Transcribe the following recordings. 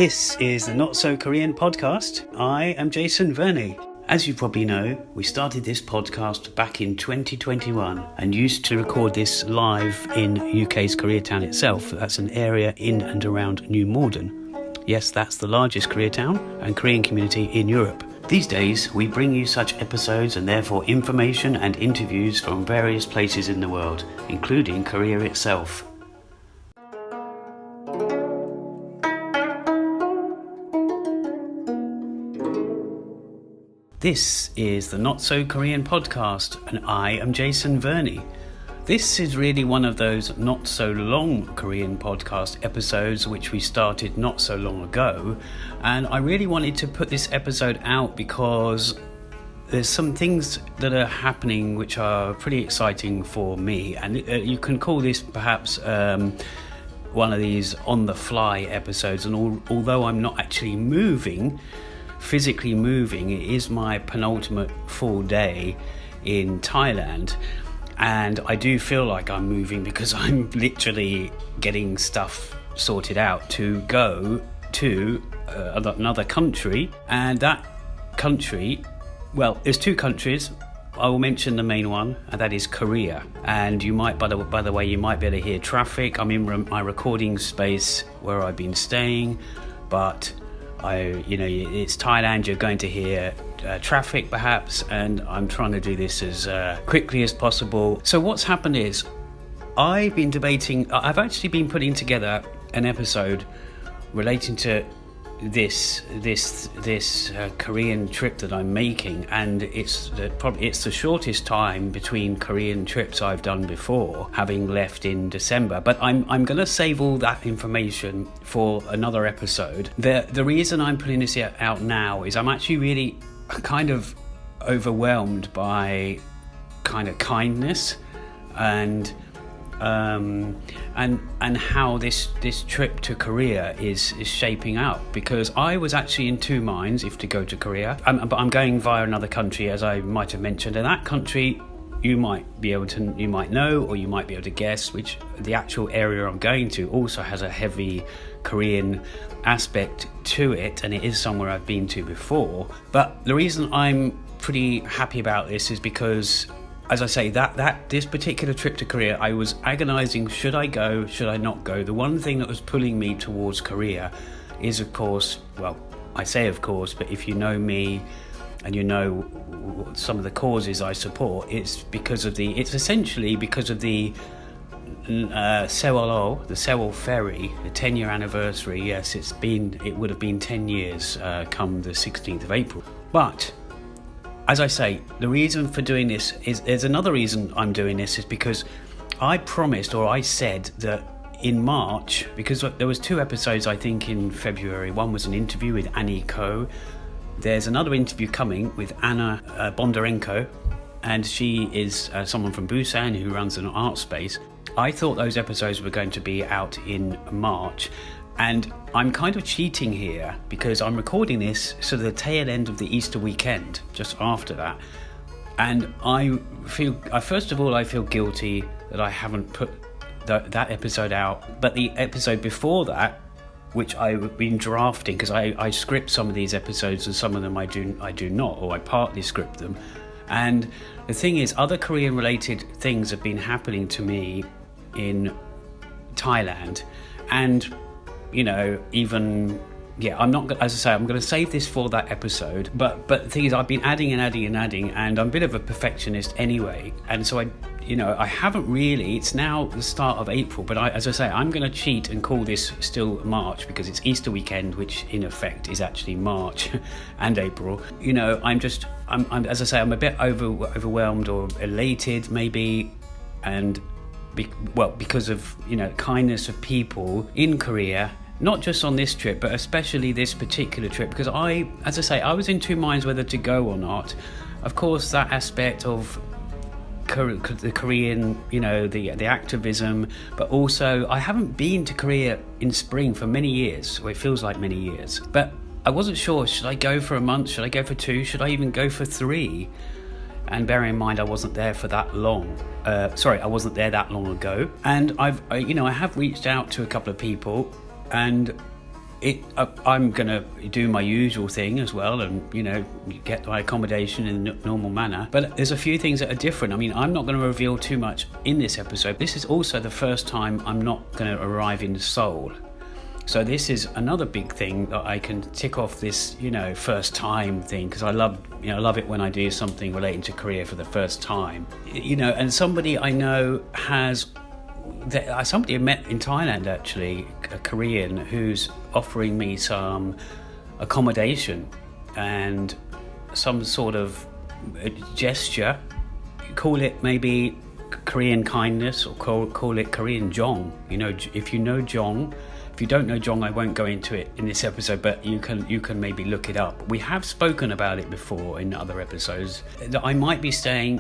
This is the Not So Korean podcast. I am Jason Verney. As you probably know, we started this podcast back in 2021 and used to record this live in UK's Koreatown itself. That's an area in and around New Malden. Yes, that's the largest Koreatown and Korean community in Europe. These days, we bring you such episodes and therefore information and interviews from various places in the world, including Korea itself. This is the Not So Korean podcast, and I am Jason Verney. This is really one of those not so long Korean podcast episodes which we started not so long ago, and I really wanted to put this episode out because there's some things that are happening which are pretty exciting for me, and you can call this perhaps one of these on the fly episodes. And although I'm not actually physically moving, it is my penultimate full day in Thailand, and I do feel like I'm moving because I'm literally getting stuff sorted out to go to another country. And that country, well, there's two countries. I will mention the main one, and that is Korea. And you might, by the way, you might be able to hear traffic. I'm in my recording space where I've been staying, but it's Thailand. You're going to hear traffic perhaps, and I'm trying to do this as quickly as possible. So what's happened is I've actually been putting together an episode relating to this Korean trip that I'm making, and it's the shortest time between Korean trips I've done before, having left in December. But I'm going to save all that information for another episode. The reason I'm putting this out now is I'm actually really kind of overwhelmed by kind of kindness and how this trip to Korea is shaping up, because I was actually in two minds if to go to Korea, but I'm going via another country, as I might have mentioned, and that country you might know, or you might be able to guess, which the actual area I'm going to also has a heavy Korean aspect to it, and it is somewhere I've been to before. But the reason I'm pretty happy about this is because, as I say, that this particular trip to Korea, I was agonizing, should I go, should I not go? The one thing that was pulling me towards Korea is, of course, well, I say of course, but if you know me and you know some of the causes I support, it's essentially because of the Sewol, the Sewol ferry, the 10-year anniversary. Yes, it would have been 10 years come the 16th of April. But as I say, the reason for doing this there's another reason I'm doing this, is because I promised, or I said that in March, because there was two episodes I think in February. One was an interview with Annie Ko. There's another interview coming with Anna Bondarenko, and she is someone from Busan who runs an art space. I thought those episodes were going to be out in March, and I'm kind of cheating here because I'm recording this sort of the tail end of the Easter weekend, just after that. And I feel guilty that I haven't put that episode out. But the episode before that, which I've been drafting, because I script some of these episodes and some of them I do not, or I partly script them. And the thing is, other Korean related things have been happening to me in Thailand, and I'm not, as I say, I'm going to save this for that episode. But the thing is, I've been adding, and I'm a bit of a perfectionist anyway. And so I haven't really. It's now the start of April, but as I say, I'm going to cheat and call this still March because it's Easter weekend, which in effect is actually March and April. I'm as I say, I'm a bit overwhelmed or elated maybe, and because of kindness of people in Korea. Not just on this trip, but especially this particular trip, because I was in two minds whether to go or not. Of course, that aspect of the Korean, the activism, but also I haven't been to Korea in spring for many years, or it feels like many years. But I wasn't sure, should I go for a month? Should I go for 2? Should I even go for 3? And bearing in mind I wasn't there for that long. I wasn't there that long ago. And I have reached out to a couple of people, and I'm going to do my usual thing as well and, get my accommodation in the normal manner. But there's a few things that are different. I mean, I'm not going to reveal too much in this episode. This is also the first time I'm not going to arrive in Seoul. So this is another big thing that I can tick off this, first time thing, because I love it when I do something relating to Korea for the first time. And somebody I know somebody I met in Thailand, actually, a Korean, who's offering me some accommodation and some sort of gesture. Call it maybe Korean kindness, or call it Korean jong. If you know jong. If you don't know jong, I won't go into it in this episode, but you can maybe look it up. We have spoken about it before in other episodes, that I might be staying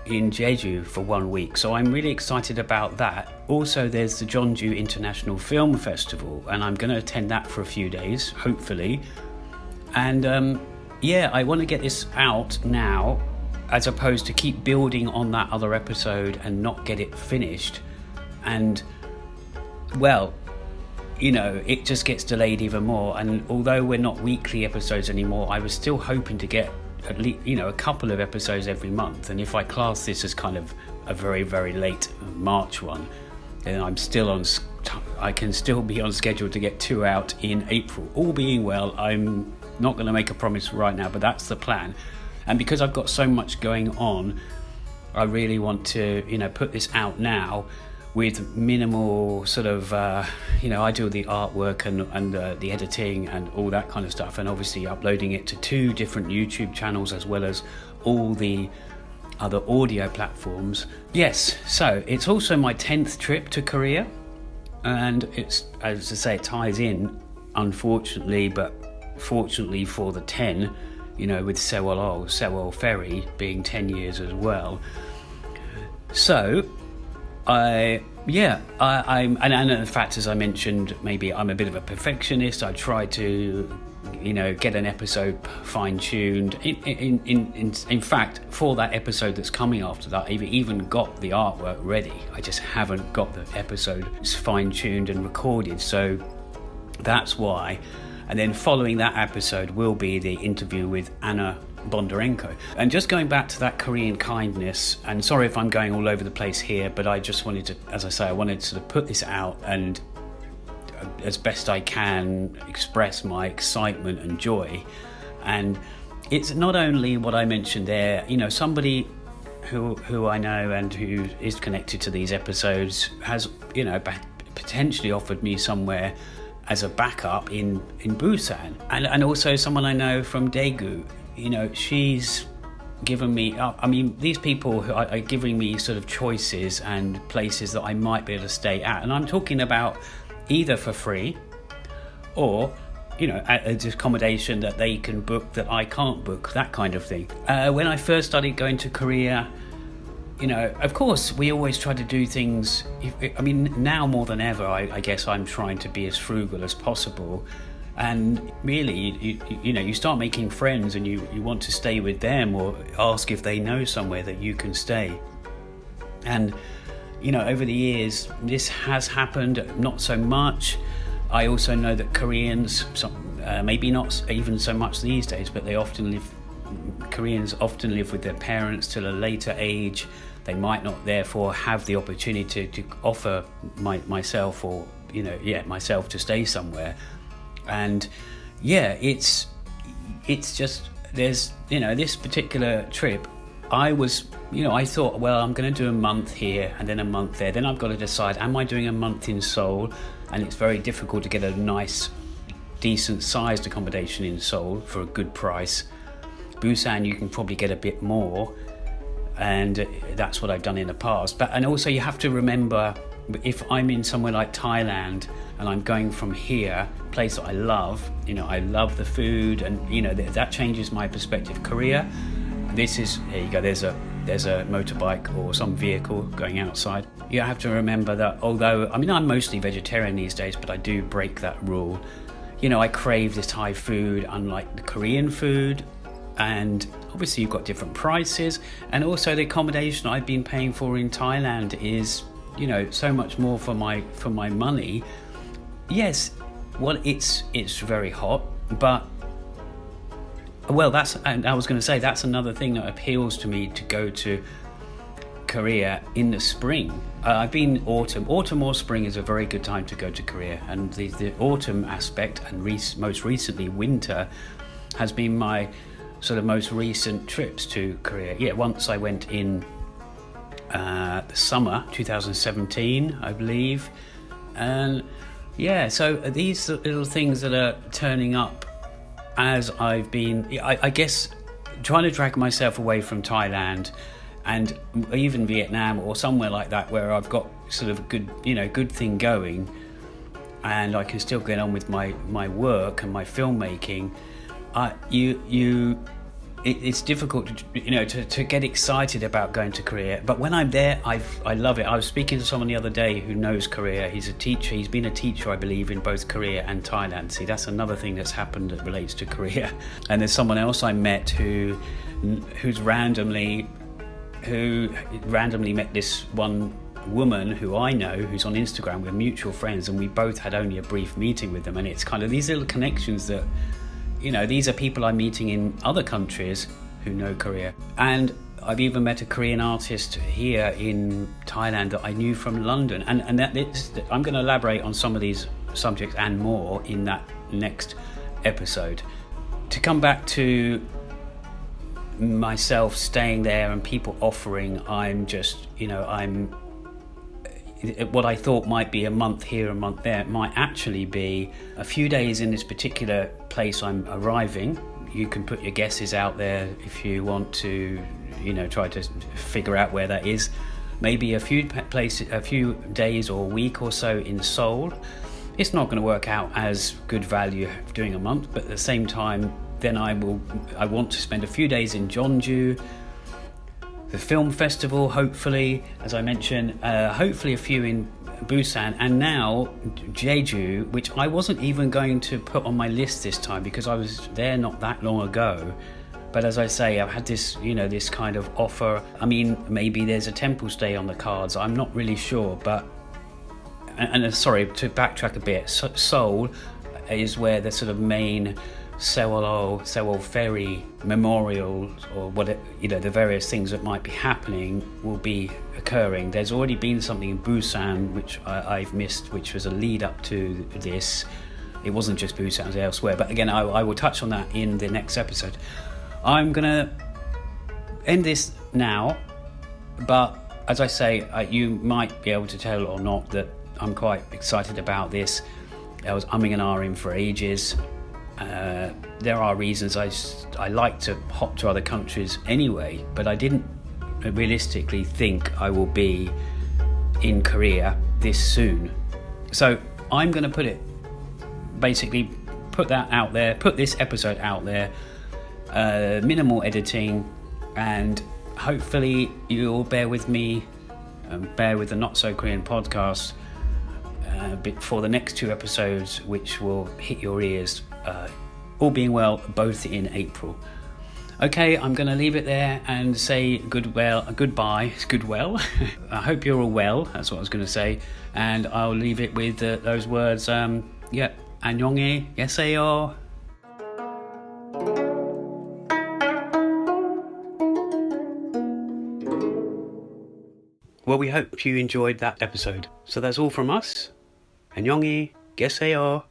in Jeju for 1 week, so I'm really excited about that. Also, there's the Jeonju International Film Festival, and I'm going to attend that for a few days, hopefully. And I want to get this out now, as opposed to keep building on that other episode and not get it finished. And it just gets delayed even more. And although we're not weekly episodes anymore, I was still hoping to get at least, a couple of episodes every month. And if I class this as kind of a very, very late March one, then I can still be on schedule to get 2 out in April. All being well, I'm not going to make a promise right now, but that's the plan. And because I've got so much going on, I really want to, put this out now with minimal sort of, I do the artwork and the editing and all that kind of stuff, and obviously uploading it to 2 different YouTube channels as well as all the other audio platforms. Yes, so it's also my 10th trip to Korea, and it's, as I say, it ties in, unfortunately, but fortunately for the 10, with Sewol ferry being 10 years as well. So and the fact, as I mentioned, maybe I'm a bit of a perfectionist. I try to, get an episode fine-tuned. In fact, for that episode that's coming after that, I've even got the artwork ready. I just haven't got the episode fine-tuned and recorded. So that's why. And then following that episode will be the interview with Anna Bondarenko. And just going back to that Korean kindness, and sorry if I'm going all over the place here, but I just wanted to, as I say, I wanted to sort of put this out and as best I can express my excitement and joy. And it's not only what I mentioned there, somebody who I know and who is connected to these episodes has, potentially offered me somewhere as a backup in Busan, and also someone I know from Daegu. She's given me, these people who are giving me sort of choices and places that I might be able to stay at. And I'm talking about either for free or, at accommodation that they can book that I can't book, that kind of thing. When I first started going to Korea, of course, we always try to do things. Now more than ever, I guess I'm trying to be as frugal as possible. And really, you start making friends and you want to stay with them or ask if they know somewhere that you can stay. And, over the years, this has happened, not so much. I also know that Koreans, maybe not even so much these days, but Koreans often live with their parents till a later age. They might not therefore have the opportunity to offer myself to stay somewhere. And it's just, there's, this particular trip, I thought, well, I'm going to do a month here and then a month there. Then I've got to decide, am I doing a month in Seoul? And it's very difficult to get a nice, decent sized accommodation in Seoul for a good price. Busan, you can probably get a bit more. And that's what I've done in the past. And also you have to remember, if I'm in somewhere like Thailand and I'm going from here, a place that I love, I love the food, and that changes my perspective. Korea, there you go, there's a motorbike or some vehicle going outside. You have to remember that although, I'm mostly vegetarian these days, but I do break that rule. I crave this Thai food unlike the Korean food. And obviously you've got different prices, and also the accommodation I've been paying for in Thailand is, so much more for my money. Yes, Well, it's very hot, but well, I was going to say that's another thing that appeals to me, to go to Korea in the spring. I've been autumn or spring is a very good time to go to Korea, and the autumn aspect and most recently winter has been my sort of most recent trips to Korea. Yeah, once I went in the summer 2017, I believe, and yeah, so these little things that are turning up as I've been, I guess, trying to drag myself away from Thailand and even Vietnam or somewhere like that, where I've got sort of good thing going, and I can still get on with my work and my filmmaking. It's difficult to get excited about going to Korea, but when I'm there, I love it. I was speaking to someone the other day who knows Korea. He's a teacher. He's been a teacher, I believe, in both Korea and Thailand. See, that's another thing that's happened that relates to Korea. And there's someone else I met who randomly met this one woman who I know, who's on Instagram. We're mutual friends, and we both had only a brief meeting with them. And it's kind of these little connections that, these are people I'm meeting in other countries who know Korea. And I've even met a Korean artist here in Thailand that I knew from London. And I'm going to elaborate on some of these subjects and more in that next episode. To come back to myself staying there and people offering, what I thought might be a month here, a month there, might actually be a few days in this particular place I'm arriving. You can put your guesses out there if you want to, try to figure out where that is. Maybe a few days or a week or so in Seoul. It's not going to work out as good value doing a month, but at the same time, then I want to spend a few days in Jeonju, the film festival, hopefully, as I mentioned, hopefully a few in Busan, and now Jeju, which I wasn't even going to put on my list this time because I was there not that long ago. But as I say, I've had this, this kind of offer. I mean, maybe there's a temple stay on the cards. I'm not really sure, but sorry, to backtrack a bit, Seoul is where the sort of main Sewol ferry memorial, or the various things that might be happening will be occurring. There's already been something in Busan which I've missed, which was a lead up to this. It wasn't just Busan, it was elsewhere, but again I will touch on that in the next episode. I'm gonna end this now, but as I say, you might be able to tell or not that I'm quite excited about this. I was umming and ahhing for ages. There are reasons I like to hop to other countries anyway, but I didn't realistically think I will be in Korea this soon. So I'm going to put this episode out there, minimal editing, and hopefully you'll bear with me, bear with the Not So Korean podcast for the next 2 episodes, which will hit your ears, all being well, both in April. Okay, I'm going to leave it there and say goodbye. I hope you're all well, that's what I was going to say, and I'll leave it with those words. 안녕히 계세요. Well, we hope you enjoyed that episode. So that's all from us. 안녕히 계세요.